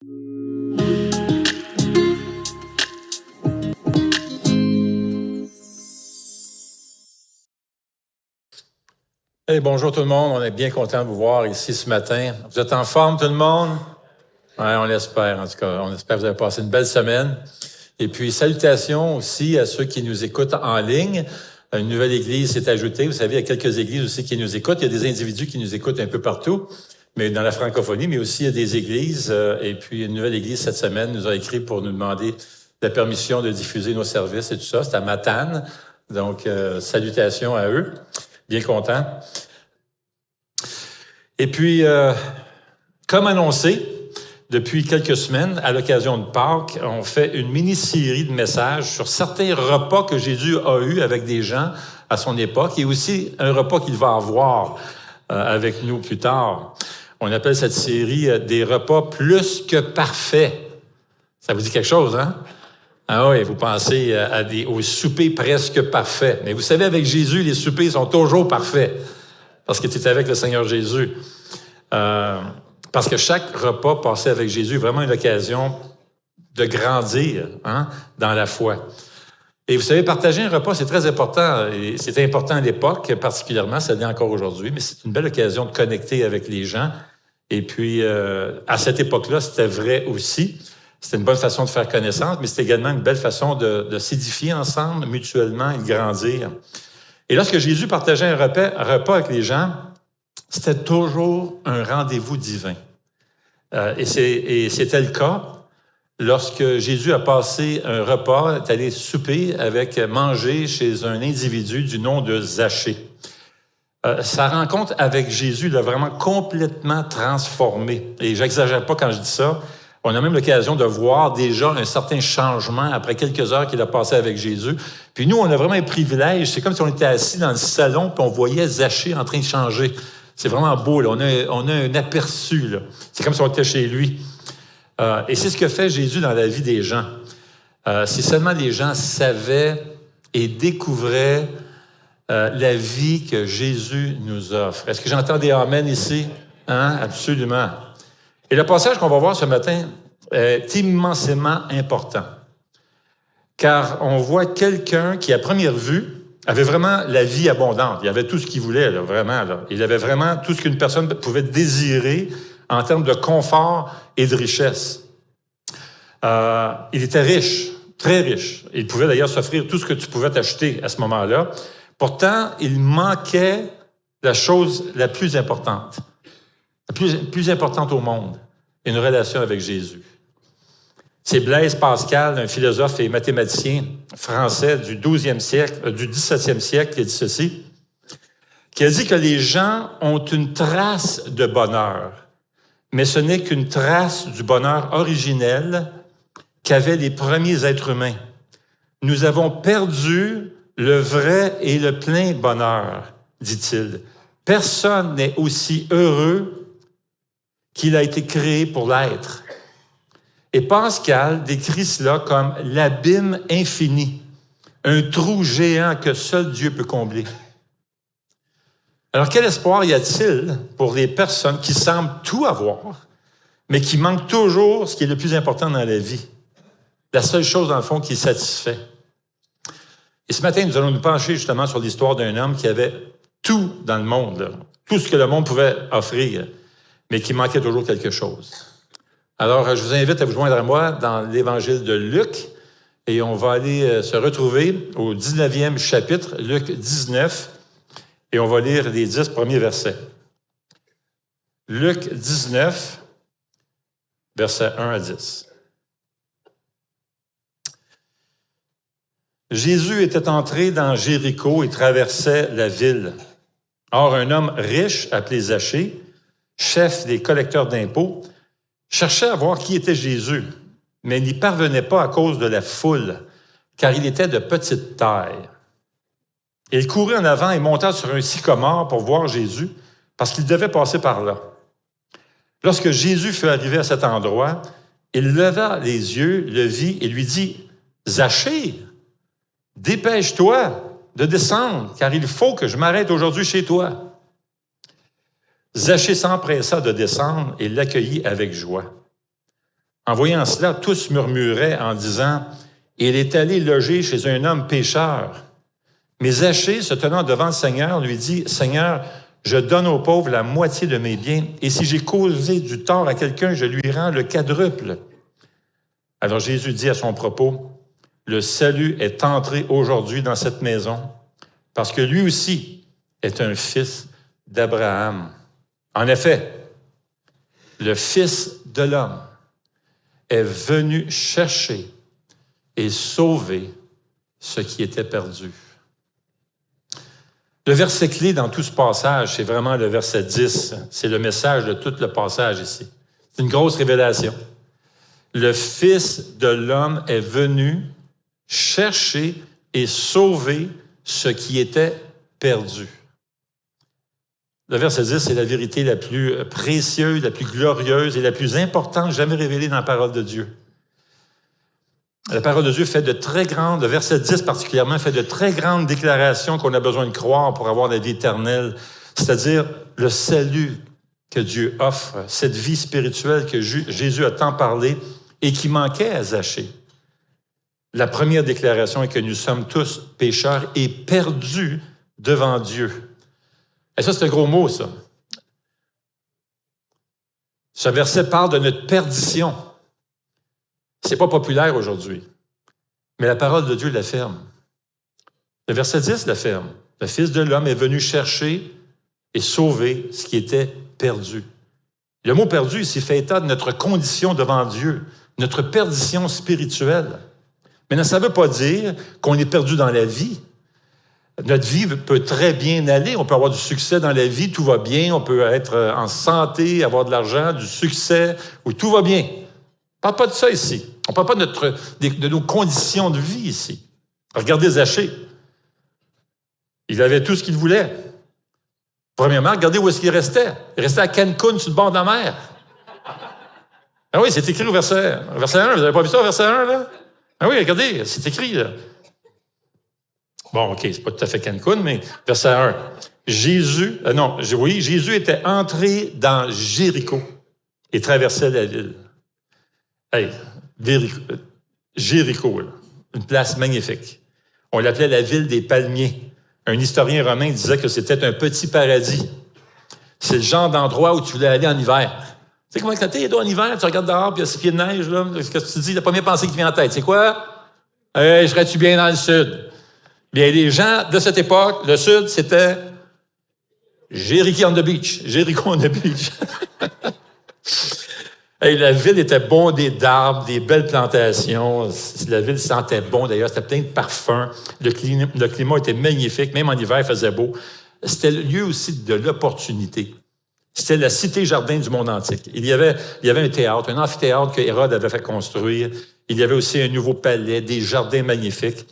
Hey, bonjour tout le monde, on est bien content de vous voir ici ce matin. Vous êtes en forme tout le monde? Oui, on l'espère en tout cas. On espère que vous avez passé une belle semaine. Et puis, salutations aussi à ceux qui nous écoutent en ligne. Une nouvelle église s'est ajoutée. Vous savez, il y a quelques églises aussi qui nous écoutent. Il y a des individus qui nous écoutent un peu partout, mais dans la francophonie, mais aussi il y a des églises. Et puis, une nouvelle église cette semaine nous a écrit pour nous demander la permission de diffuser nos services et tout ça. C'est à Matane. Donc, salutations à eux. Bien content. Et puis, comme annoncé, depuis quelques semaines, à l'occasion de Pâques, on fait une mini-série de messages sur certains repas que Jésus a eus avec des gens à son époque et aussi un repas qu'il va avoir avec nous plus tard. On appelle cette série des repas plus que parfaits. Ça vous dit quelque chose, hein? Ah oui, vous pensez au souper presque parfait. Mais vous savez, avec Jésus, les soupers sont toujours parfaits. Parce que tu es avec le Seigneur Jésus. Parce que chaque repas passé avec Jésus est vraiment une occasion de grandir dans la foi. Et vous savez, partager un repas, c'est très important. Et c'était important à l'époque, particulièrement, ça l'est encore aujourd'hui, mais c'est une belle occasion de connecter avec les gens. Et puis, à cette époque-là, c'était vrai aussi. C'était une bonne façon de faire connaissance, mais c'était également une belle façon de s'édifier ensemble, mutuellement, et de grandir. Et lorsque Jésus partageait un repas avec les gens, c'était toujours un rendez-vous divin. Et c'était le cas lorsque Jésus a passé un repas, est allé souper manger chez un individu du nom de Zachée. Sa rencontre avec Jésus l'a vraiment complètement transformé. Et j'exagère pas quand je dis ça. On a même l'occasion de voir déjà un certain changement après quelques heures qu'il a passé avec Jésus. Puis nous, on a vraiment un privilège. C'est comme si on était assis dans le salon puis on voyait Zachée en train de changer. C'est vraiment beau, là. On a un aperçu, là. C'est comme si on était chez lui. Et c'est ce que fait Jésus dans la vie des gens. Si seulement les gens savaient et découvraient la vie que Jésus nous offre. Est-ce que j'entends des amen ici? Hein? Absolument. Et le passage qu'on va voir ce matin est immensément important. Car on voit quelqu'un qui, à première vue, avait vraiment la vie abondante. Il avait tout ce qu'il voulait, là, vraiment. Là. Il avait vraiment tout ce qu'une personne pouvait désirer en termes de confort et de richesse. Il était riche, très riche. Il pouvait d'ailleurs s'offrir tout ce que tu pouvais t'acheter à ce moment-là. Pourtant, il manquait la chose la plus importante. La plus importante au monde, une relation avec Jésus. C'est Blaise Pascal, un philosophe et mathématicien français du 17e siècle, qui a dit ceci, qui a dit que les gens ont une trace de bonheur, mais ce n'est qu'une trace du bonheur originel qu'avaient les premiers êtres humains. Nous avons perdu le vrai et le plein bonheur, dit-il. Personne n'est aussi heureux qu'il a été créé pour l'être. Et Pascal décrit cela comme l'abîme infini, un trou géant que seul Dieu peut combler. Alors, quel espoir y a-t-il pour les personnes qui semblent tout avoir, mais qui manquent toujours ce qui est le plus important dans la vie? La seule chose, dans le fond, qui satisfait. Et ce matin, nous allons nous pencher justement sur l'histoire d'un homme qui avait tout dans le monde, là, tout ce que le monde pouvait offrir, mais qui manquait toujours quelque chose. Alors, je vous invite à vous joindre à moi dans l'évangile de Luc, et on va aller se retrouver au 19e chapitre, Luc 19, et on va lire les 10 premiers versets. Luc 19, versets 1 à 10. Jésus était entré dans Jéricho et traversait la ville. Or, un homme riche, appelé Zachée, chef des collecteurs d'impôts, cherchait à voir qui était Jésus, mais n'y parvenait pas à cause de la foule, car il était de petite taille. Il courait en avant et monta sur un sycomore pour voir Jésus, parce qu'il devait passer par là. Lorsque Jésus fut arrivé à cet endroit, il leva les yeux, le vit et lui dit, « Zachée, dépêche-toi de descendre, car il faut que je m'arrête aujourd'hui chez toi. » Zachée s'empressa de descendre et l'accueillit avec joie. En voyant cela, tous murmuraient en disant, « Il est allé loger chez un homme pécheur. » Mais Zachée, se tenant devant le Seigneur, lui dit, « Seigneur, je donne aux pauvres la moitié de mes biens, et si j'ai causé du tort à quelqu'un, je lui rends le quadruple. » Alors Jésus dit à son propos, « Le salut est entré aujourd'hui dans cette maison, parce que lui aussi est un fils d'Abraham. » En effet, le Fils de l'homme est venu chercher et sauver ce qui était perdu. Le verset clé dans tout ce passage, c'est vraiment le verset 10. C'est le message de tout le passage ici. C'est une grosse révélation. Le Fils de l'homme est venu chercher et sauver ce qui était perdu. Le verset 10, c'est la vérité la plus précieuse, la plus glorieuse et la plus importante jamais révélée dans la parole de Dieu. La parole de Dieu fait de très grandes, le verset 10 particulièrement, fait de très grandes déclarations qu'on a besoin de croire pour avoir la vie éternelle, c'est-à-dire le salut que Dieu offre, cette vie spirituelle que Jésus a tant parlé et qui manquait à Zachée. La première déclaration est que nous sommes tous pécheurs et perdus devant Dieu. Et ça, c'est un gros mot, ça. Ce verset parle de notre perdition. C'est pas populaire aujourd'hui, mais la parole de Dieu l'affirme. Le verset 10 l'affirme. Le Fils de l'homme est venu chercher et sauver ce qui était perdu. Le mot perdu ici fait état de notre condition devant Dieu, notre perdition spirituelle. Maintenant, ça ne veut pas dire qu'on est perdu dans la vie. Notre vie peut très bien aller. On peut avoir du succès dans la vie, tout va bien. On peut être en santé, avoir de l'argent, du succès, où tout va bien. On ne parle pas de ça ici. On ne parle pas de nos conditions de vie ici. Regardez Zachée. Il avait tout ce qu'il voulait. Premièrement, regardez où est-ce qu'il restait. Il restait à Cancun, sur le bord de la mer. Ah oui, c'est écrit au verset 1. Vous n'avez pas vu ça au verset 1, là? Ah oui, regardez, c'est écrit, là. Bon, OK, c'est pas tout à fait Cancun, mais verset 1. Jésus était entré dans Jéricho et traversait la ville. Hey, Jéricho, là, une place magnifique. On l'appelait la ville des palmiers. Un historien romain disait que c'était un petit paradis. C'est le genre d'endroit où tu voulais aller en hiver. Tu sais comment quand t'es en hiver, tu regardes dehors, puis il y a 6 pieds de neige, là. Qu'est-ce que tu dis? La première pensée qui vient en tête, c'est quoi? Hey, serais-tu bien dans le sud? Bien, les gens de cette époque, le sud, c'était Jericho on the beach. Jericho on the beach. Hey, la ville était bondée d'arbres, des belles plantations. La ville sentait bon, d'ailleurs. C'était plein de parfums. Le climat était magnifique. Même en hiver, il faisait beau. C'était le lieu aussi de l'opportunité. C'était la cité-jardin du monde antique. Il y avait un théâtre, un amphithéâtre que Hérode avait fait construire. Il y avait aussi un nouveau palais, des jardins magnifiques.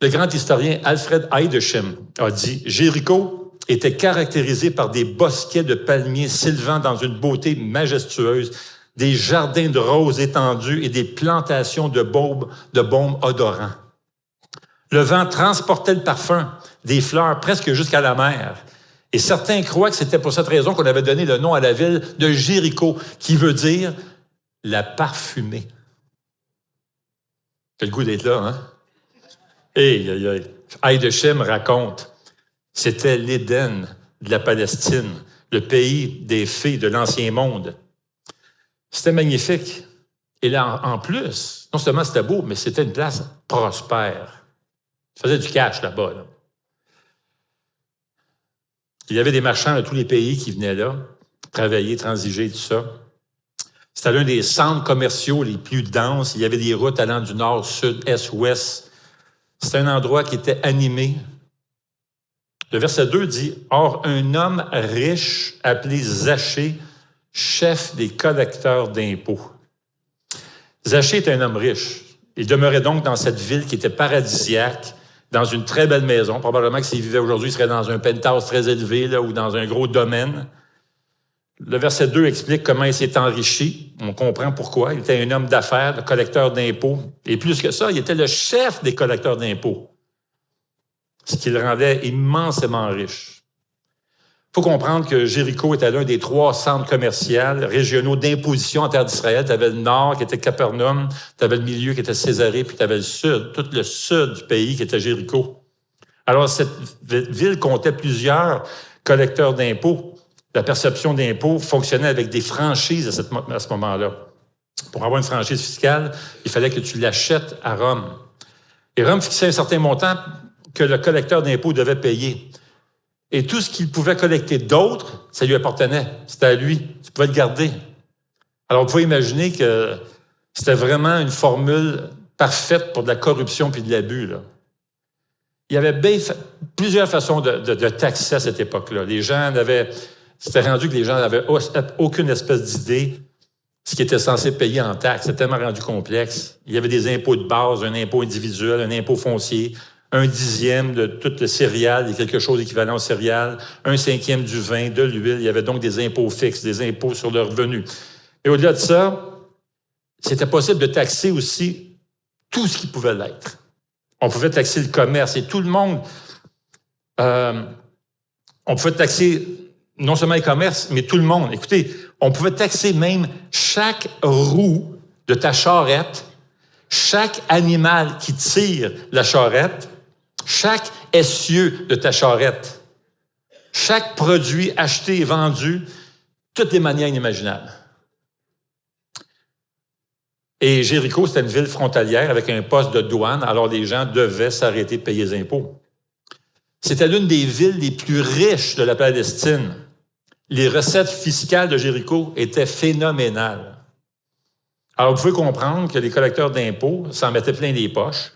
Le grand historien Alfred Heideschem a dit « Jéricho était caractérisé par des bosquets de palmiers s'élevant dans une beauté majestueuse, des jardins de roses étendus et des plantations de baumes odorants. Le vent transportait le parfum des fleurs presque jusqu'à la mer. Et certains croient que c'était pour cette raison qu'on avait donné le nom à la ville de Jéricho, qui veut dire « la parfumée ». T'as le goût d'être là, hein? Heideschem raconte, c'était l'Éden de la Palestine, le pays des fées de l'Ancien Monde. C'était magnifique. Et là, en plus, non seulement c'était beau, mais c'était une place prospère. Ça faisait du cash là-bas. Là. Il y avait des marchands de tous les pays qui venaient là, travailler, transiger, tout ça. C'était l'un des centres commerciaux les plus denses. Il y avait des routes allant du nord, sud, est, ouest. C'était un endroit qui était animé. Le verset 2 dit « Or, un homme riche appelé Zachée, chef des collecteurs d'impôts. » Zachée était un homme riche. Il demeurait donc dans cette ville qui était paradisiaque, dans une très belle maison. Probablement que s'il vivait aujourd'hui, il serait dans un penthouse très élevé là, ou dans un gros domaine. Le verset 2 explique comment il s'est enrichi. On comprend pourquoi. Il était un homme d'affaires, le collecteur d'impôts. Et plus que ça, il était le chef des collecteurs d'impôts, ce qui le rendait immensément riche. faut comprendre que Jéricho était l'un des 3 centres commerciaux régionaux d'imposition en terre d'Israël. Tu avais le nord qui était Capernaum, tu avais le milieu qui était Césarée, puis tu avais le sud, tout le sud du pays qui était Jéricho. Alors, cette ville comptait plusieurs collecteurs d'impôts. La perception d'impôts fonctionnait avec des franchises à ce moment-là. Pour avoir une franchise fiscale, il fallait que tu l'achètes à Rome. Et Rome fixait un certain montant que le collecteur d'impôts devait payer. Et tout ce qu'il pouvait collecter d'autre, ça lui appartenait. C'était à lui. Tu pouvais le garder. Alors, vous pouvez imaginer que c'était vraiment une formule parfaite pour de la corruption puis de l'abus, là. Il y avait plusieurs façons de taxer à cette époque-là. Les gens c'était rendu que les gens n'avaient aucune espèce d'idée ce qui était censé payer en taxes. C'était tellement rendu complexe. Il y avait des impôts de base, un impôt individuel, un impôt foncier, 1/10 de tout le céréal et quelque chose d'équivalent au céréal, 1/5 du vin, de l'huile. Il y avait donc des impôts fixes, des impôts sur le revenu. Et au-delà de ça, c'était possible de taxer aussi tout ce qui pouvait l'être. On pouvait taxer le commerce et tout le monde. On pouvait taxer non seulement le commerce, mais tout le monde. Écoutez, on pouvait taxer même chaque roue de ta charrette, chaque animal qui tire la charrette, chaque essieu de ta charrette, chaque produit acheté et vendu, toutes les manières inimaginables. Et Jéricho, c'était une ville frontalière avec un poste de douane, alors les gens devaient s'arrêter de payer les impôts. C'était l'une des villes les plus riches de la Palestine. Les recettes fiscales de Jéricho étaient phénoménales. Alors, vous pouvez comprendre que les collecteurs d'impôts s'en mettaient plein les poches,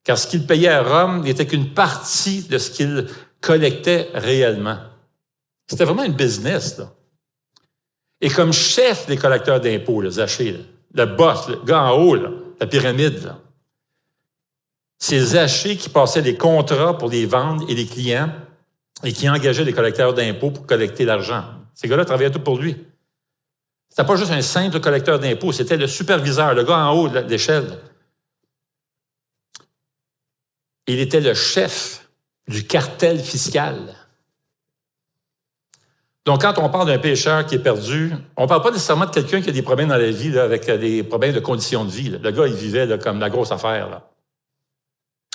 car ce qu'ils payaient à Rome n'était qu'une partie de ce qu'ils collectaient réellement. C'était vraiment une business, là. Et comme chef des collecteurs d'impôts, le Zaché, là, le boss, le gars en haut, là, la pyramide, là. C'est Zaché qui passait les contrats pour les ventes et les clients et qui engageait les collecteurs d'impôts pour collecter l'argent. Ces gars-là travaillaient tout pour lui. C'était pas juste un simple collecteur d'impôts, c'était le superviseur, le gars en haut de l'échelle. Il était le chef du cartel fiscal. Donc, quand on parle d'un pécheur qui est perdu, on ne parle pas nécessairement de quelqu'un qui a des problèmes dans la vie, là, avec des problèmes de conditions de vie, là. Le gars, il vivait là, comme la grosse affaire, là.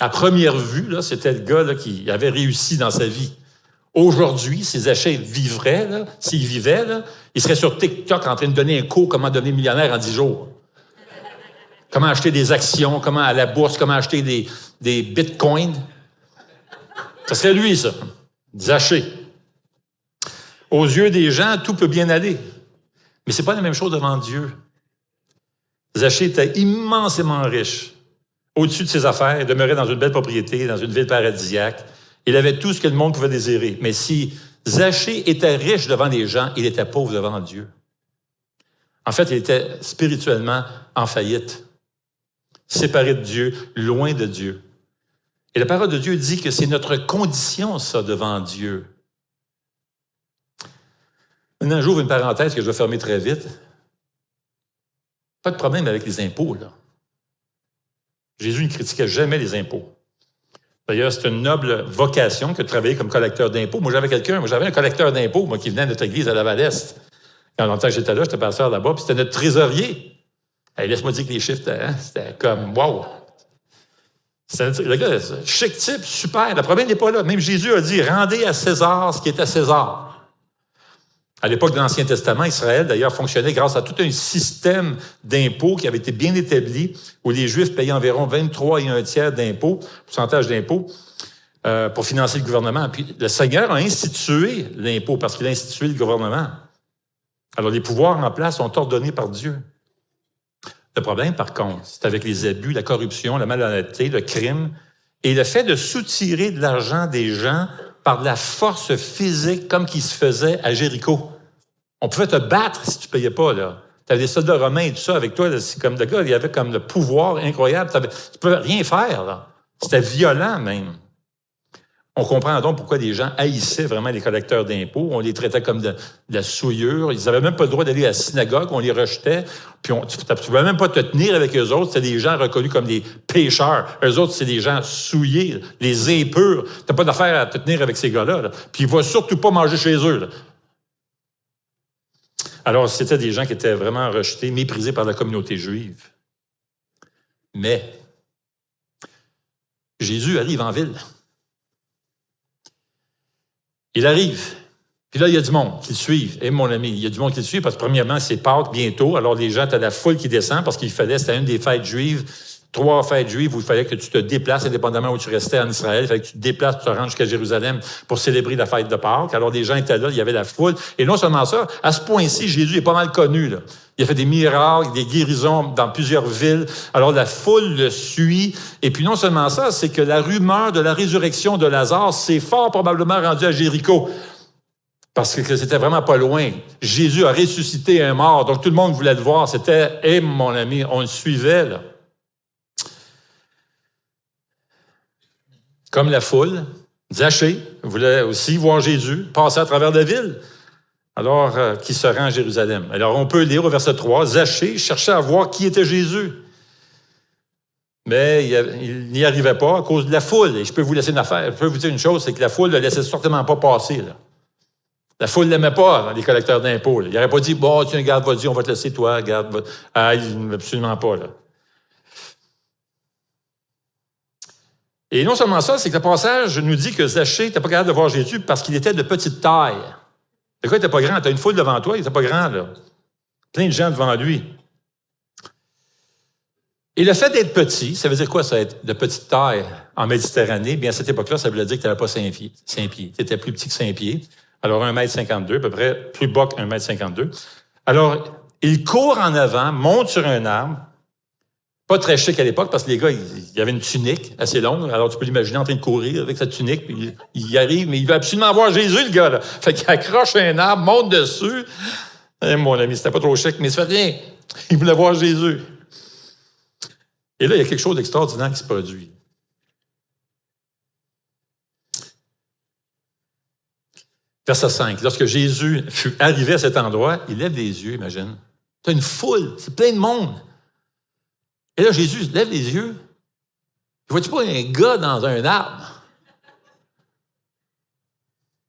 À première vue, là, c'était le gars là, qui avait réussi dans sa vie. Aujourd'hui, si Zaché vivrait, là, s'il vivait, là, il serait sur TikTok en train de donner un cours comment devenir millionnaire en 10 jours. Comment acheter des actions, comment à la bourse, comment acheter des bitcoins. Ça serait lui, ça. Zaché. Aux yeux des gens, tout peut bien aller. Mais c'est pas la même chose devant Dieu. Zaché était immensément riche. Au-dessus de ses affaires, il demeurait dans une belle propriété, dans une ville paradisiaque. Il avait tout ce que le monde pouvait désirer. Mais si Zaché était riche devant les gens, il était pauvre devant Dieu. En fait, il était spirituellement en faillite. Séparé de Dieu, loin de Dieu. Et la parole de Dieu dit que c'est notre condition, ça, devant Dieu. Maintenant, j'ouvre une parenthèse que je vais fermer très vite. Pas de problème avec les impôts, là. Jésus ne critiquait jamais les impôts. D'ailleurs, c'est une noble vocation que de travailler comme collecteur d'impôts. J'avais un collecteur d'impôts, moi, qui venait de notre église à Laval-Est. Quand longtemps que j'étais là, j'étais pasteur là-bas, puis c'était notre trésorier. Hey, laisse-moi dire que les chiffres, c'était comme, wow! Le gars, chic type, super. Le problème n'est pas là. Même Jésus a dit, rendez à César ce qui est à César. À l'époque de l'Ancien Testament, Israël, d'ailleurs, fonctionnait grâce à tout un système d'impôts qui avait été bien établi, où les Juifs payaient environ 23 1/3 d'impôts, pourcentage d'impôts, pour financer le gouvernement. Puis le Seigneur a institué l'impôt parce qu'il a institué le gouvernement. Alors, les pouvoirs en place sont ordonnés par Dieu. Le problème, par contre, c'est avec les abus, la corruption, la malhonnêteté, le crime, et le fait de soutirer de l'argent des gens par de la force physique, comme qui se faisait à Jéricho. On pouvait te battre si tu ne payais pas, là. Tu avais des soldats romains et tout ça avec toi. C'est comme le gars, il y avait comme le pouvoir incroyable. Tu ne pouvais rien faire, là. C'était violent, même. On comprend donc pourquoi les gens haïssaient vraiment les collecteurs d'impôts. On les traitait comme de la souillure. Ils n'avaient même pas le droit d'aller à la synagogue. On les rejetait. Puis tu ne pouvais même pas te tenir avec eux autres. C'était des gens reconnus comme des pécheurs. Eux autres, c'est des gens souillés, les impurs. Tu n'as pas d'affaire à te tenir avec ces gars-là. Là. Puis ils ne vont surtout pas manger chez eux. Là. Alors, c'était des gens qui étaient vraiment rejetés, méprisés par la communauté juive. Mais Jésus arrive en ville. Il arrive. Puis là, il y a du monde qui le suivent. Et mon ami, il y a du monde qui le suit parce que premièrement, c'est Pâques bientôt. Alors, les gens, tu as la foule qui descend parce qu'il fallait, c'était une des fêtes juives, 3 fêtes juives où il fallait que tu te déplaces, indépendamment où tu restais en Israël. Il fallait que tu te déplaces, tu te rendes jusqu'à Jérusalem pour célébrer la fête de Pâques. Alors, les gens étaient là, il y avait la foule. Et non seulement ça, à ce point-ci, Jésus est pas mal connu, là. Il a fait des miracles, des guérisons dans plusieurs villes. Alors, la foule le suit. Et puis, non seulement ça, c'est que la rumeur de la résurrection de Lazare s'est fort probablement rendue à Jéricho. Parce que c'était vraiment pas loin. Jésus a ressuscité un mort. Donc, tout le monde voulait le voir. C'était, mon ami, on le suivait, là. Comme la foule, Zachée voulait aussi voir Jésus passer à travers la ville. Alors, qui se rend à Jérusalem. Alors, on peut lire au verset 3, Zachée cherchait à voir qui était Jésus. Mais il n'y arrivait pas à cause de la foule. Et je peux vous laisser une affaire. Je peux vous dire une chose, c'est que la foule ne le laissait certainement pas passer. Là. La foule ne l'aimait pas, les collecteurs d'impôts. Là. Il n'aurait pas dit, bon, tiens, regarde, vas-y, on va te laisser, toi, regarde. Ah, absolument pas, là. Et non seulement ça, c'est que le passage nous dit que Zachée n'était pas capable de voir Jésus parce qu'il était de petite taille. Le gars n'était pas grand. Tu as une foule devant toi, il n'était pas grand, là. Plein de gens devant lui. Et le fait d'être petit, ça veut dire quoi, ça, être de petite taille en Méditerranée? Bien, à cette époque-là, ça voulait dire que tu n'avais pas 5 pieds. Tu étais plus petit que 5 pieds. Alors, 1,52 m, à peu près, plus bas que 1,52 m. Alors, il court en avant, monte sur un arbre. Pas très chic à l'époque, parce que les gars, il y avait une tunique assez longue. Alors, tu peux l'imaginer en train de courir avec sa tunique. Puis il y arrive, mais il veut absolument voir Jésus, le gars, là. Fait qu'il accroche un arbre, monte dessus. Eh, mon ami, c'était pas trop chic, mais ça fait rien. Il voulait voir Jésus. Et là, il y a quelque chose d'extraordinaire qui se produit. Verset 5. Lorsque Jésus fut arrivé à cet endroit, il lève les yeux, imagine. Tu as une foule, c'est plein de monde. Et là, Jésus lève les yeux. Vois-tu pas un gars dans un arbre?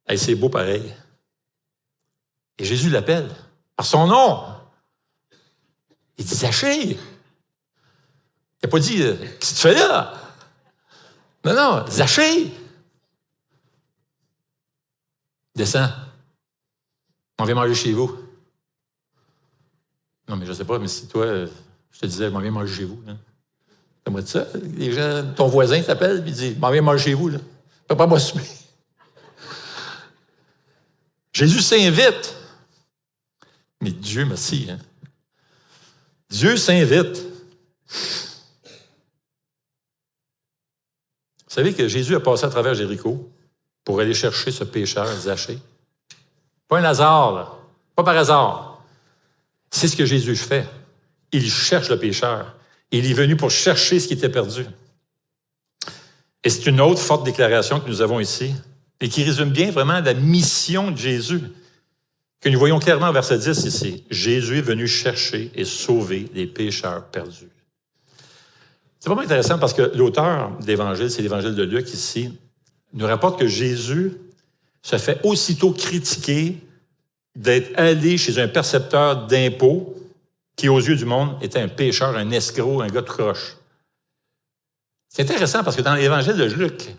Hey, c'est beau pareil. Et Jésus l'appelle par son nom. Il dit, Zachée. Il n'a pas dit, qu'est-ce que tu fais là? Non, non, Zachée. Descends. On vient manger chez vous. Non, mais je ne sais pas, mais si toi, je te disais, on vient manger chez vous. C'est moi de ça. Les gens, ton voisin t'appelle et dit, on vient manger chez vous. Là. Pas moi souper. Jésus s'invite. Mais Dieu, merci. Hein? Dieu s'invite. Vous savez que Jésus a passé à travers Jéricho pour aller chercher ce pécheur, Zachée. Pas un hasard, là. Pas par hasard. C'est ce que Jésus fait. Il cherche le pécheur. Il est venu pour chercher ce qui était perdu. Et c'est une autre forte déclaration que nous avons ici et qui résume bien vraiment la mission de Jésus, que nous voyons clairement au verset 10 ici. Jésus est venu chercher et sauver les pécheurs perdus. C'est vraiment intéressant parce que l'auteur de l'Évangile, c'est l'Évangile de Luc ici, nous rapporte que Jésus se fait aussitôt critiquer d'être allé chez un percepteur d'impôts qui, aux yeux du monde, était un pécheur, un escroc, un gars de croche. C'est intéressant parce que dans l'Évangile de Luc,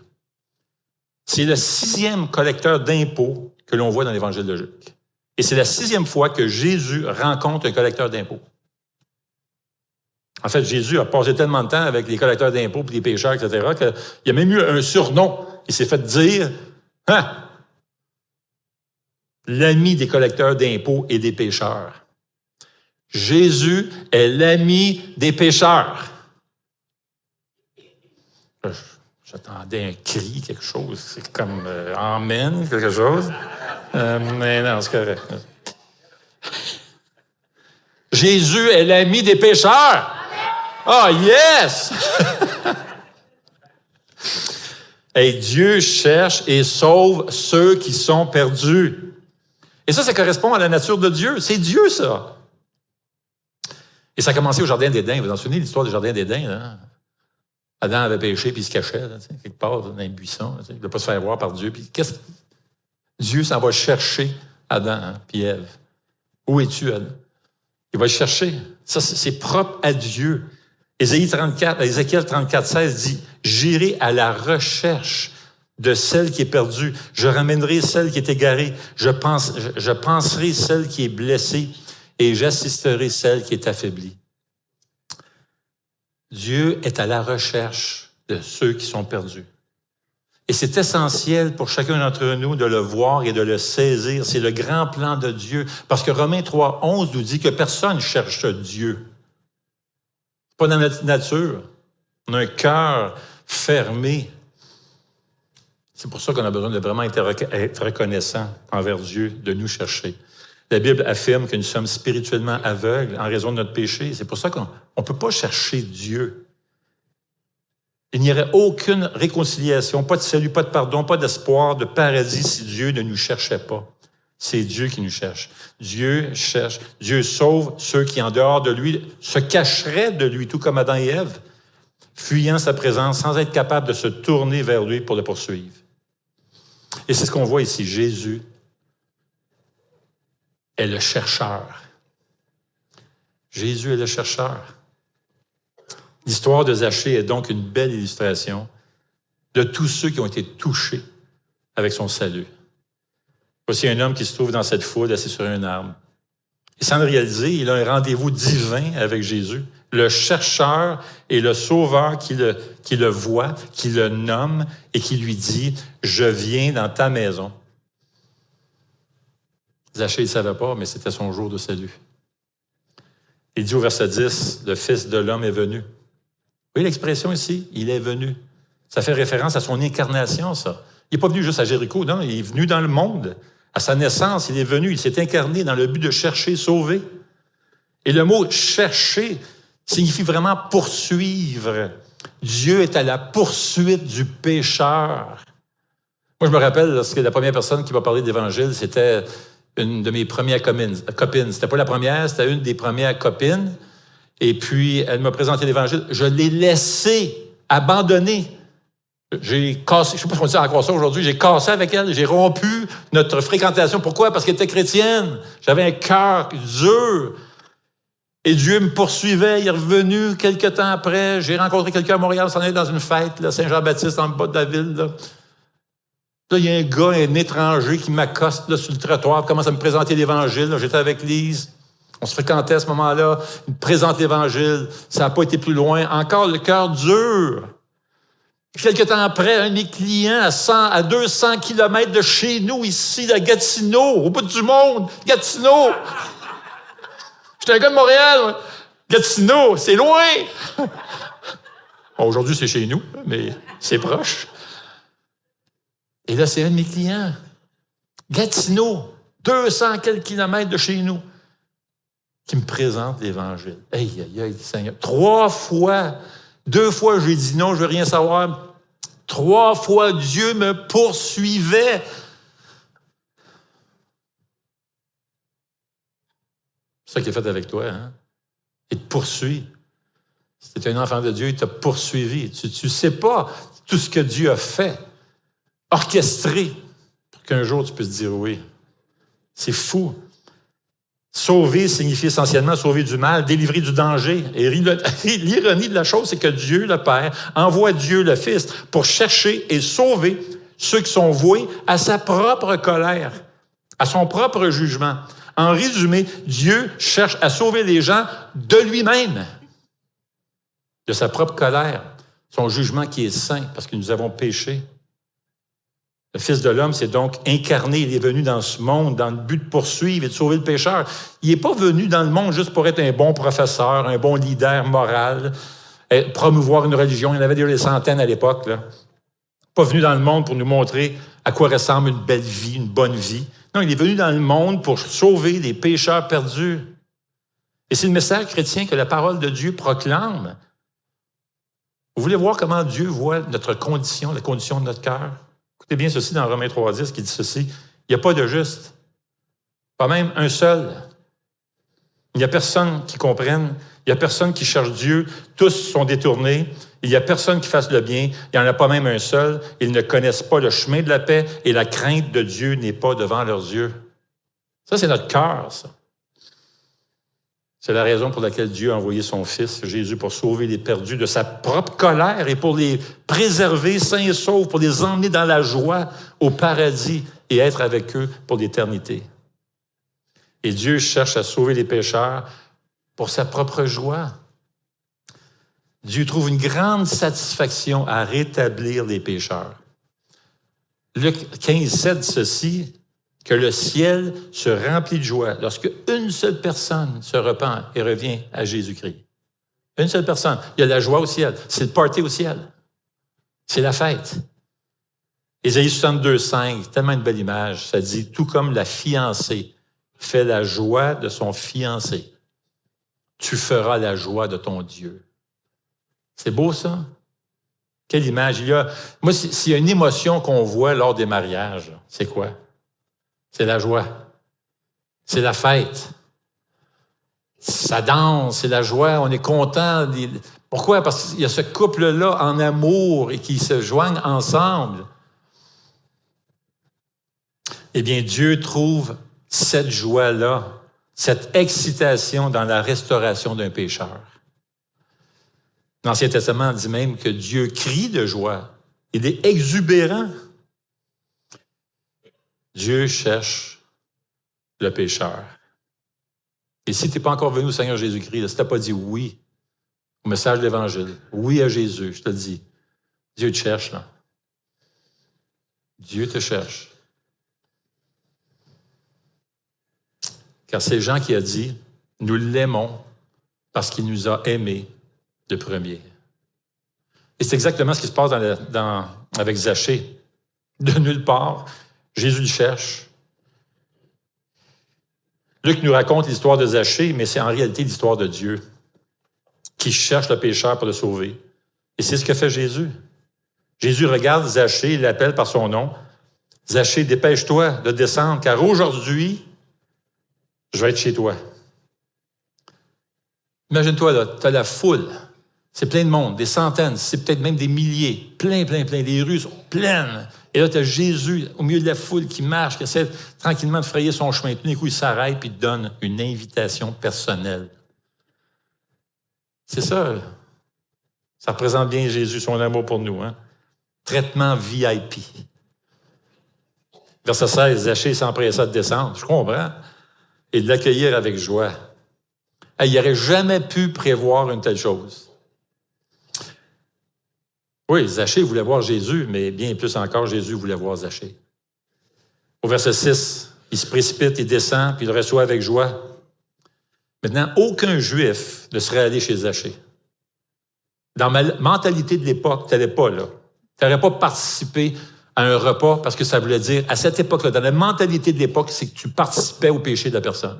c'est le 6e collecteur d'impôts que l'on voit dans l'Évangile de Luc. Et c'est la 6e fois que Jésus rencontre un collecteur d'impôts. En fait, Jésus a passé tellement de temps avec les collecteurs d'impôts et les pécheurs, etc., qu'il a même eu un surnom. Il s'est fait dire « Hein? L'ami des collecteurs d'impôts et des pécheurs. » Jésus est l'ami des pécheurs. J'attendais un cri, quelque chose. C'est comme Amen, quelque chose. Mais non, c'est correct. Jésus est l'ami des pécheurs. Ah, oh, yes! Et Dieu cherche et sauve ceux qui sont perdus. Et ça correspond à la nature de Dieu. C'est Dieu, ça. Et ça a commencé au Jardin d'Éden. Vous vous en souvenez, l'histoire du Jardin d'Éden, là? Adam avait péché, puis il se cachait, là, quelque part, dans un buisson. Il ne voulait pas se faire voir par Dieu. Puis Dieu s'en va chercher Adam, puis Ève. Où es-tu, Adam? Il va le chercher. Ça, c'est propre à Dieu. Ésaïe 34, Ézéchiel 34, 16 dit, « J'irai à la recherche de celle qui est perdue. Je ramènerai celle qui est égarée. Je penserai celle qui est blessée et j'assisterai celle qui est affaiblie. » Dieu est à la recherche de ceux qui sont perdus. Et c'est essentiel pour chacun d'entre nous de le voir et de le saisir. C'est le grand plan de Dieu. Parce que Romains 3, 11 nous dit que personne cherche Dieu. Pas dans notre nature. On a un cœur fermé. C'est pour ça qu'on a besoin de vraiment être reconnaissant envers Dieu, de nous chercher. La Bible affirme que nous sommes spirituellement aveugles en raison de notre péché. C'est pour ça qu'on ne peut pas chercher Dieu. Il n'y aurait aucune réconciliation, pas de salut, pas de pardon, pas d'espoir, de paradis si Dieu ne nous cherchait pas. C'est Dieu qui nous cherche. Dieu cherche. Dieu sauve ceux qui, en dehors de lui, se cacheraient de lui, tout comme Adam et Ève, fuyant sa présence sans être capable de se tourner vers lui pour le poursuivre. Et c'est ce qu'on voit ici. Jésus est le chercheur. Jésus est le chercheur. L'histoire de Zachée est donc une belle illustration de tous ceux qui ont été touchés avec son salut. Voici un homme qui se trouve dans cette foule, assis sur un arbre. Et sans le réaliser, il a un rendez-vous divin avec Jésus, le chercheur et le sauveur qui le voit, qui le nomme et qui lui dit « Je viens dans ta maison ». Zachée ne savait pas, mais c'était son jour de salut. Il dit au verset 10, « Le Fils de l'homme est venu ». Vous voyez l'expression ici? Il est venu. Ça fait référence à son incarnation, ça. Il n'est pas venu juste à Jéricho, non, il est venu dans le monde. À sa naissance, il est venu, il s'est incarné dans le but de chercher, sauver. Et le mot « chercher » signifie vraiment « poursuivre ». Dieu est à la poursuite du pécheur. Moi, je me rappelle, lorsque la première personne qui m'a parlé d'Évangile, c'était une de mes premières copines. C'était pas la première, c'était une des premières copines. Et puis, elle m'a présenté l'Évangile. Je l'ai laissé, abandonné. J'ai cassé, je ne sais pas si on dit encore ça aujourd'hui, j'ai cassé avec elle, j'ai rompu notre fréquentation. Pourquoi? Parce qu'elle était chrétienne. J'avais un cœur dur. Et Dieu me poursuivait. Il est revenu quelques temps après. J'ai rencontré quelqu'un à Montréal, on s'en allait dans une fête, là, Saint-Jean-Baptiste, dans le bas de la ville. Là, il y a un gars, un étranger qui m'accoste là, sur le trottoir, commence à me présenter l'Évangile. J'étais avec Lise. On se fréquentait à ce moment-là. Il me présente l'Évangile. Ça n'a pas été plus loin. Encore le cœur dur. Quelques temps après, un de mes clients à 200 kilomètres de chez nous, ici, à Gatineau, au bout du monde, Gatineau. J'étais un gars de Montréal. Gatineau, c'est loin. Bon, aujourd'hui, c'est chez nous, mais c'est proche. Et là, c'est un de mes clients. Gatineau, 200 quelques kilomètres de chez nous, qui me présente l'Évangile. Aïe, aïe, aïe, Seigneur. 3 fois, 2 fois, j'ai dit non, je veux rien savoir. 3 fois, Dieu me poursuivait. C'est ça qu'il a fait avec toi, hein? Il te poursuit. Si tu es un enfant de Dieu, il t'a poursuivi. Tu ne sais pas tout ce que Dieu a fait, orchestré, pour qu'un jour tu puisses dire oui. C'est fou. Sauver signifie essentiellement sauver du mal, délivrer du danger. Et l'ironie de la chose, c'est que Dieu, le Père, envoie Dieu, le Fils, pour chercher et sauver ceux qui sont voués à sa propre colère, à son propre jugement. En résumé, Dieu cherche à sauver les gens de lui-même, de sa propre colère, son jugement qui est saint, parce que nous avons péché. Le Fils de l'homme s'est donc incarné. Il est venu dans ce monde dans le but de poursuivre et de sauver le pécheur. Il n'est pas venu dans le monde juste pour être un bon professeur, un bon leader moral, promouvoir une religion. Il y en avait déjà des centaines à l'époque. Là. Pas venu dans le monde pour nous montrer à quoi ressemble une belle vie, une bonne vie. Non, il est venu dans le monde pour sauver les pécheurs perdus. Et c'est le message chrétien que la parole de Dieu proclame. Vous voulez voir comment Dieu voit notre condition, la condition de notre cœur? Écoutez bien ceci dans Romains 3,10 qui dit ceci. Il n'y a pas de juste. Pas même un seul. Il n'y a personne qui comprenne. Il n'y a personne qui cherche Dieu. Tous sont détournés. Il n'y a personne qui fasse le bien. Il n'y en a pas même un seul. Ils ne connaissent pas le chemin de la paix et la crainte de Dieu n'est pas devant leurs yeux. Ça, c'est notre cœur, ça. C'est la raison pour laquelle Dieu a envoyé son Fils, Jésus, pour sauver les perdus de sa propre colère et pour les préserver sains et saufs, pour les emmener dans la joie au paradis et être avec eux pour l'éternité. Et Dieu cherche à sauver les pécheurs pour sa propre joie. Dieu trouve une grande satisfaction à rétablir les pécheurs. Luc 15,7 dit ceci, que le ciel se remplit de joie lorsque une seule personne se repent et revient à Jésus-Christ. Une seule personne. Il y a la joie au ciel. C'est le party au ciel. C'est la fête. Ésaïe 62,5, tellement une belle image. Ça dit, tout comme la fiancée fait la joie de son fiancé, tu feras la joie de ton Dieu. C'est beau, ça? Quelle image? Moi, s'il y a une émotion qu'on voit lors des mariages, c'est quoi? C'est la joie. C'est la fête. Ça danse, c'est la joie, on est content. Pourquoi? Parce qu'il y a ce couple-là en amour et qui se joignent ensemble. Eh bien, Dieu trouve cette joie-là, cette excitation dans la restauration d'un pécheur. L'Ancien Testament dit même que Dieu crie de joie. Il est exubérant. Dieu cherche le pécheur. Et si tu n'es pas encore venu au Seigneur Jésus-Christ, si tu n'as pas dit oui au message de l'Évangile, oui à Jésus, je te le dis, Dieu te cherche, là. Dieu te cherche. Car c'est Jean qui a dit, nous l'aimons parce qu'il nous a aimés de premier. Et c'est exactement ce qui se passe avec Zachée. De nulle part, Jésus le cherche. Luc nous raconte l'histoire de Zachée, mais c'est en réalité l'histoire de Dieu qui cherche le pécheur pour le sauver. Et c'est ce que fait Jésus. Jésus regarde Zachée, il l'appelle par son nom. Zachée, dépêche-toi de descendre, car aujourd'hui, je vais être chez toi. Imagine-toi, là, tu as la foule. C'est plein de monde, des centaines, c'est peut-être même des milliers. Plein. Les rues sont pleines. Et là, tu as Jésus au milieu de la foule qui marche, qui essaie tranquillement de frayer son chemin. Tout d'un coup, il s'arrête et il te donne une invitation personnelle. C'est ça. Ça représente bien Jésus, son amour pour nous. Hein? Traitement VIP. Verset 16, Zachée s'empressa de descendre. Je comprends. Et de l'accueillir avec joie. Il n'aurait jamais pu prévoir une telle chose. Oui, Zachée voulait voir Jésus, mais bien plus encore, Jésus voulait voir Zachée. Au verset 6, il se précipite, il descend, puis il le reçoit avec joie. Maintenant, aucun Juif ne serait allé chez Zachée. Dans ma mentalité de l'époque, tu n'allais pas là. Tu n'aurais pas participé à un repas parce que ça voulait dire, à cette époque-là, dans la mentalité de l'époque, c'est que tu participais au péché de la personne.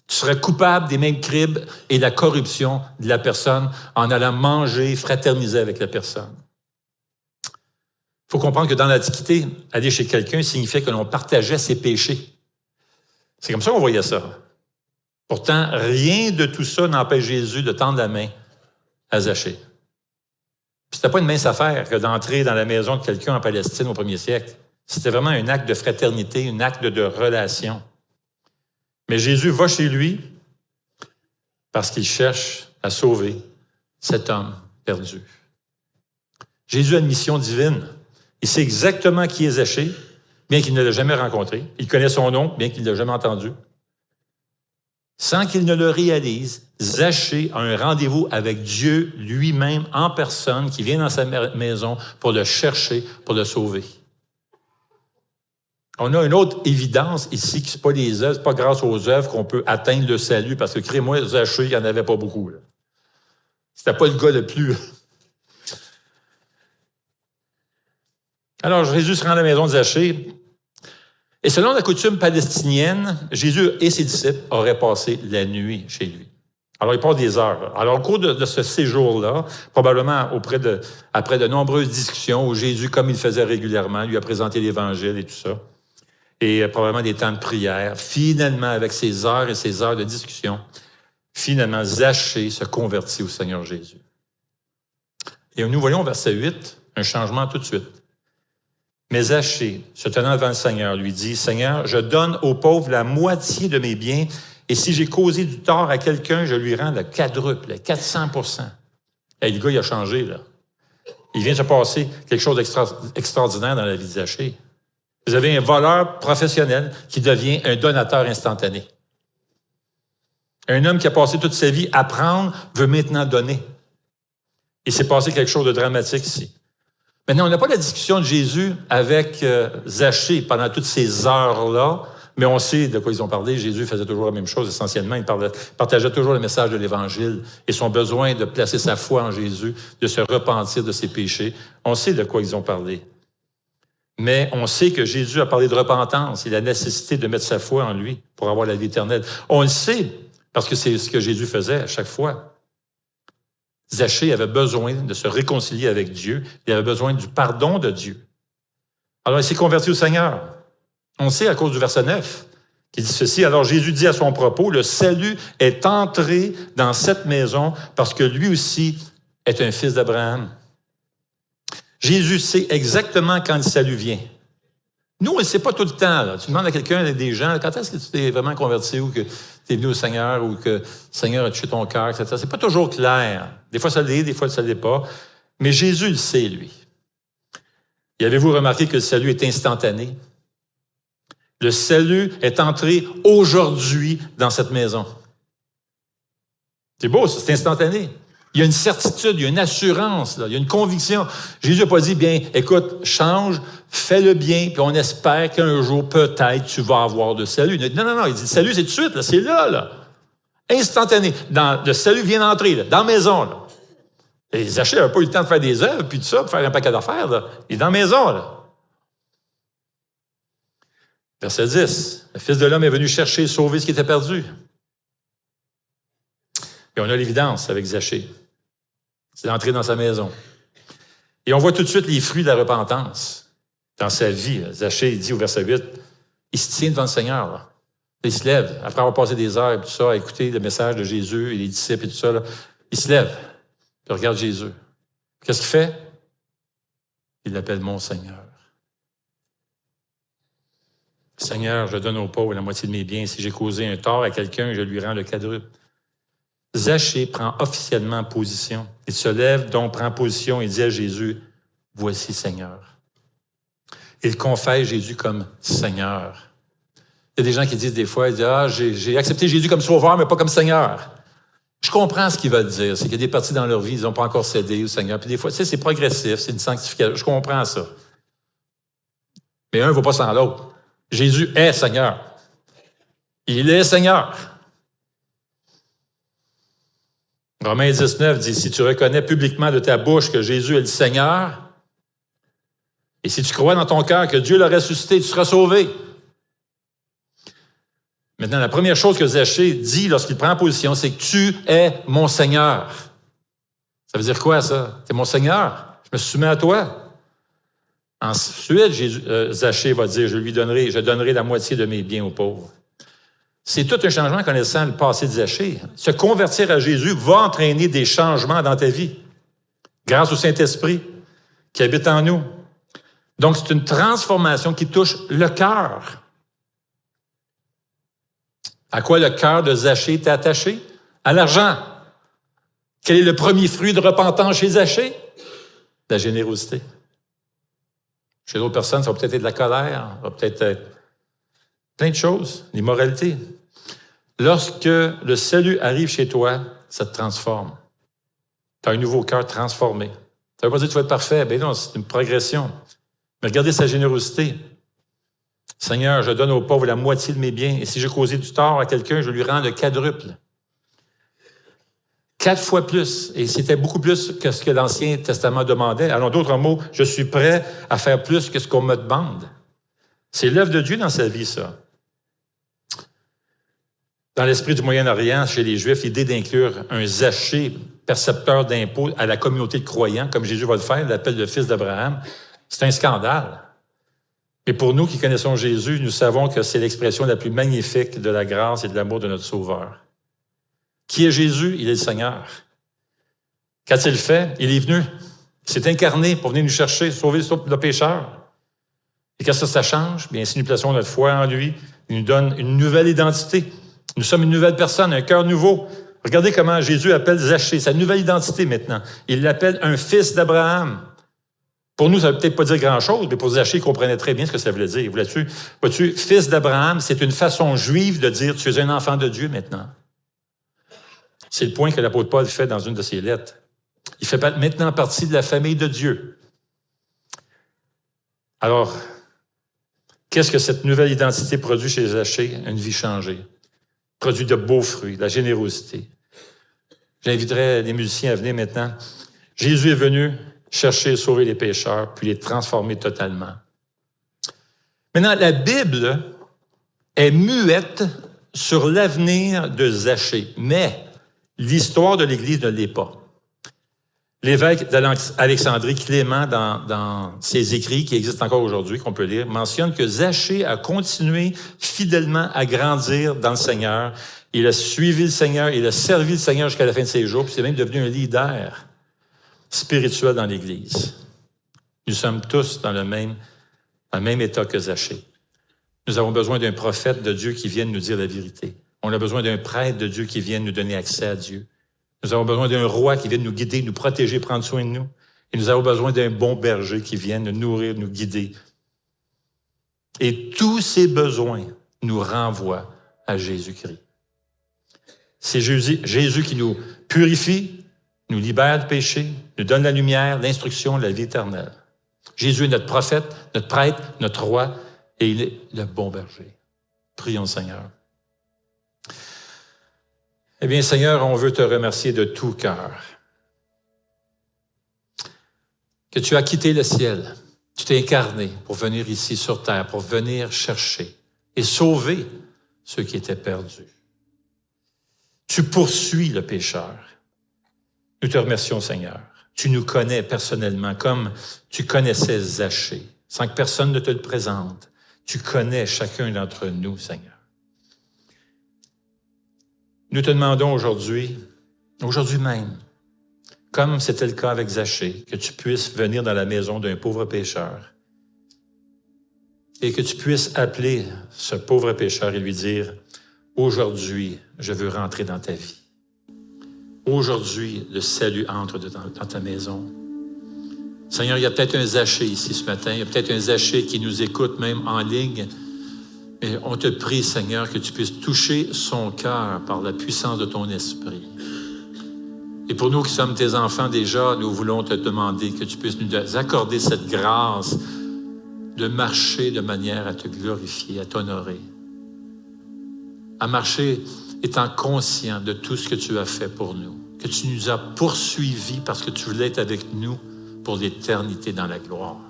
Tu serais coupable des mêmes crimes et de la corruption de la personne en allant manger, fraterniser avec la personne. Il faut comprendre que dans l'Antiquité, aller chez quelqu'un signifiait que l'on partageait ses péchés. C'est comme ça qu'on voyait ça. Pourtant, rien de tout ça n'empêche Jésus de tendre la main à Zachée. Puis c'était pas une mince affaire que d'entrer dans la maison de quelqu'un en Palestine au 1er siècle. C'était vraiment un acte de fraternité, un acte de relation. Mais Jésus va chez lui parce qu'il cherche à sauver cet homme perdu. Jésus a une mission divine. Il sait exactement qui est Zachée, bien qu'il ne l'ait jamais rencontré. Il connaît son nom, bien qu'il ne l'ait jamais entendu. Sans qu'il ne le réalise, Zachée a un rendez-vous avec Dieu lui-même en personne qui vient dans sa maison pour le chercher, pour le sauver. On a une autre évidence ici, que ce n'est pas les œuvres, ce n'est pas grâce aux œuvres qu'on peut atteindre le salut, parce que, crée-moi, Zachée, il n'y en avait pas beaucoup. Là. C'était pas le gars le plus... Alors, Jésus se rend à la maison de Zachée, et selon la coutume palestinienne, Jésus et ses disciples auraient passé la nuit chez lui. Alors, il passe des heures. Là. Alors, au cours de ce séjour-là, probablement après de nombreuses discussions où Jésus, comme il faisait régulièrement, lui a présenté l'Évangile et tout ça, et probablement des temps de prière, finalement, avec ces heures et ces heures de discussion, finalement, Zachée se convertit au Seigneur Jésus. Et nous voyons, verset 8, un changement tout de suite. Mais Zachée, se tenant devant le Seigneur, lui dit, « Seigneur, je donne aux pauvres la moitié de mes biens, et si j'ai causé du tort à quelqu'un, je lui rends le quadruple, le 400%. » Hey, le gars, il a changé, là. Il vient de se passer quelque chose d'extraordinaire dans la vie de Zachée. Vous avez un voleur professionnel qui devient un donateur instantané. Un homme qui a passé toute sa vie à prendre veut maintenant donner. Il s'est passé quelque chose de dramatique ici. Maintenant, on n'a pas la discussion de Jésus avec Zachée pendant toutes ces heures-là, mais on sait de quoi ils ont parlé. Jésus faisait toujours la même chose essentiellement. Il partageait toujours le message de l'Évangile et son besoin de placer sa foi en Jésus, de se repentir de ses péchés. On sait de quoi ils ont parlé. Mais on sait que Jésus a parlé de repentance et la nécessité de mettre sa foi en lui pour avoir la vie éternelle. On le sait parce que c'est ce que Jésus faisait à chaque fois. Zachée avait besoin de se réconcilier avec Dieu. Il avait besoin du pardon de Dieu. Alors, il s'est converti au Seigneur. On sait à cause du verset 9 qui dit ceci. Alors, Jésus dit à son propos, « Le salut est entré dans cette maison parce que lui aussi est un fils d'Abraham. » Jésus sait exactement quand le salut vient. Nous, on ne le sait pas tout le temps. Là. Tu demandes à quelqu'un, des gens, quand est-ce que tu t'es vraiment converti ou que tu es venu au Seigneur ou que le Seigneur a touché ton cœur, etc. C'est pas toujours clair. Des fois, ça l'est, des fois, ça ne l'est pas. Mais Jésus le sait, lui. Et avez-vous remarqué que le salut est instantané? Le salut est entré aujourd'hui dans cette maison. C'est beau, ça, c'est instantané. Il y a une certitude, il y a une assurance, là, il y a une conviction. Jésus n'a pas dit, bien, écoute, change, fais le bien, puis on espère qu'un jour, peut-être, tu vas avoir de salut. Non, il dit, le salut, c'est tout de suite, là, c'est là. Instantané. Le salut vient d'entrer, là, dans la maison. Là. Et Zachée n'avait pas eu le temps de faire des œuvres, puis tout ça, pour faire un paquet d'affaires. Là. Il est dans la maison, là. Verset 10. Le Fils de l'homme est venu chercher et sauver ce qui était perdu. Et on a l'évidence avec Zachée. C'est d'entrer dans sa maison. Et on voit tout de suite les fruits de la repentance dans sa vie. Zachée, il dit au verset 8, il se tient devant le Seigneur. Là. Il se lève, après avoir passé des heures et tout ça, à écouter le message de Jésus et les disciples et tout ça. Là, il se lève, il regarde Jésus. Qu'est-ce qu'il fait? Il l'appelle mon Seigneur. Seigneur, je donne aux pauvres la moitié de mes biens. Si j'ai causé un tort à quelqu'un, je lui rends le quadruple. Zachée prend officiellement position. Il se lève, donc prend position et dit à Jésus, « Voici Seigneur. » Il confesse Jésus comme Seigneur. Il y a des gens qui disent des fois, ils disent, « Ah, j'ai accepté Jésus comme sauveur, mais pas comme Seigneur. » Je comprends ce qu'ils veulent dire. C'est qu'il y a des parties dans leur vie, ils n'ont pas encore cédé au Seigneur. Puis des fois, tu sais, c'est progressif, c'est une sanctification. Je comprends ça. Mais un ne va pas sans l'autre. Jésus est Seigneur. Il est Seigneur. Romains 19 dit, si tu reconnais publiquement de ta bouche que Jésus est le Seigneur, et si tu crois dans ton cœur que Dieu l'a ressuscité, tu seras sauvé. Maintenant, la première chose que Zachée dit lorsqu'il prend position, c'est que tu es mon Seigneur. Ça veut dire quoi, ça? Tu es mon Seigneur. Je me soumets à toi. Ensuite, Zachée va dire, je donnerai la moitié de mes biens aux pauvres. C'est tout un changement connaissant le passé de Zachée. Se convertir à Jésus va entraîner des changements dans ta vie, grâce au Saint-Esprit qui habite en nous. Donc, c'est une transformation qui touche le cœur. À quoi le cœur de Zachée était attaché? À l'argent. Quel est le premier fruit de repentance chez Zachée? La générosité. Chez d'autres personnes, ça va peut-être être de la colère, ça va peut-être être plein de choses, l'immoralité. Lorsque le salut arrive chez toi, ça te transforme. Tu as un nouveau cœur transformé. Ça ne veut pas dire que tu vas être parfait. Ben non, c'est une progression. Mais regardez sa générosité. Seigneur, je donne aux pauvres la moitié de mes biens, et si j'ai causé du tort à quelqu'un, je lui rends le quadruple. 4 fois plus. Et c'était beaucoup plus que ce que l'Ancien Testament demandait. Alors, d'autres mots, je suis prêt à faire plus que ce qu'on me demande. C'est l'œuvre de Dieu dans sa vie, ça. Dans l'esprit du Moyen-Orient, chez les Juifs, l'idée d'inclure un Zachée, percepteur d'impôts, à la communauté de croyants, comme Jésus va le faire, l'appel de fils d'Abraham, c'est un scandale. Mais pour nous qui connaissons Jésus, nous savons que c'est l'expression la plus magnifique de la grâce et de l'amour de notre Sauveur. Qui est Jésus? Il est le Seigneur. Qu'a-t-il fait? Il est venu, il s'est incarné pour venir nous chercher, sauver le pécheur. Et qu'est-ce que ça change? Bien, si nous plaçons notre foi en lui, il nous donne une nouvelle identité. Nous sommes une nouvelle personne, un cœur nouveau. Regardez comment Jésus appelle Zachée, sa nouvelle identité maintenant. Il l'appelle un fils d'Abraham. Pour nous, ça ne veut peut-être pas dire grand-chose, mais pour Zachée, il comprenait très bien ce que ça voulait dire. Vois-tu, fils d'Abraham, c'est une façon juive de dire tu es un enfant de Dieu maintenant. C'est le point que l'apôtre Paul fait dans une de ses lettres. Il fait maintenant partie de la famille de Dieu. Alors, qu'est-ce que cette nouvelle identité produit chez Zachée? Une vie changée. Produit de beaux fruits, de la générosité. J'inviterai les musiciens à venir maintenant. Jésus est venu chercher et sauver les pécheurs, puis les transformer totalement. Maintenant, la Bible est muette sur l'avenir de Zachée, mais l'histoire de l'Église ne l'est pas. L'évêque d'Alexandrie, Clément, dans ses écrits qui existent encore aujourd'hui, qu'on peut lire, mentionne que Zachée a continué fidèlement à grandir dans le Seigneur. Il a suivi le Seigneur, il a servi le Seigneur jusqu'à la fin de ses jours, puis c'est même devenu un leader spirituel dans l'Église. Nous sommes tous dans le même état que Zachée. Nous avons besoin d'un prophète de Dieu qui vienne nous dire la vérité. On a besoin d'un prêtre de Dieu qui vienne nous donner accès à Dieu. Nous avons besoin d'un roi qui vienne nous guider, nous protéger, prendre soin de nous. Et nous avons besoin d'un bon berger qui vienne nous nourrir, nous guider. Et tous ces besoins nous renvoient à Jésus-Christ. C'est Jésus qui nous purifie, nous libère du péché, nous donne la lumière, l'instruction, la vie éternelle. Jésus est notre prophète, notre prêtre, notre roi, et il est le bon berger. Prions le Seigneur. Eh bien, Seigneur, on veut te remercier de tout cœur. Que tu as quitté le ciel, tu t'es incarné pour venir ici sur terre, pour venir chercher et sauver ceux qui étaient perdus. Tu poursuis le pécheur. Nous te remercions, Seigneur. Tu nous connais personnellement comme tu connaissais Zachée, sans que personne ne te le présente. Tu connais chacun d'entre nous, Seigneur. Nous te demandons aujourd'hui même, comme c'était le cas avec Zachée, que tu puisses venir dans la maison d'un pauvre pécheur et que tu puisses appeler ce pauvre pécheur et lui dire « Aujourd'hui, je veux rentrer dans ta vie. Aujourd'hui, le salut entre dans ta maison. » Seigneur, il y a peut-être un Zachée ici ce matin, il y a peut-être un Zachée qui nous écoute même en ligne. Et on te prie, Seigneur, que tu puisses toucher son cœur par la puissance de ton esprit. Et pour nous qui sommes tes enfants déjà, nous voulons te demander que tu puisses nous accorder cette grâce de marcher de manière à te glorifier, à t'honorer. À marcher étant conscient de tout ce que tu as fait pour nous, que tu nous as poursuivis parce que tu voulais être avec nous pour l'éternité dans la gloire.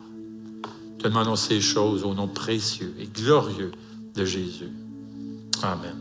Te demandons ces choses au nom précieux et glorieux de Jésus. Amen.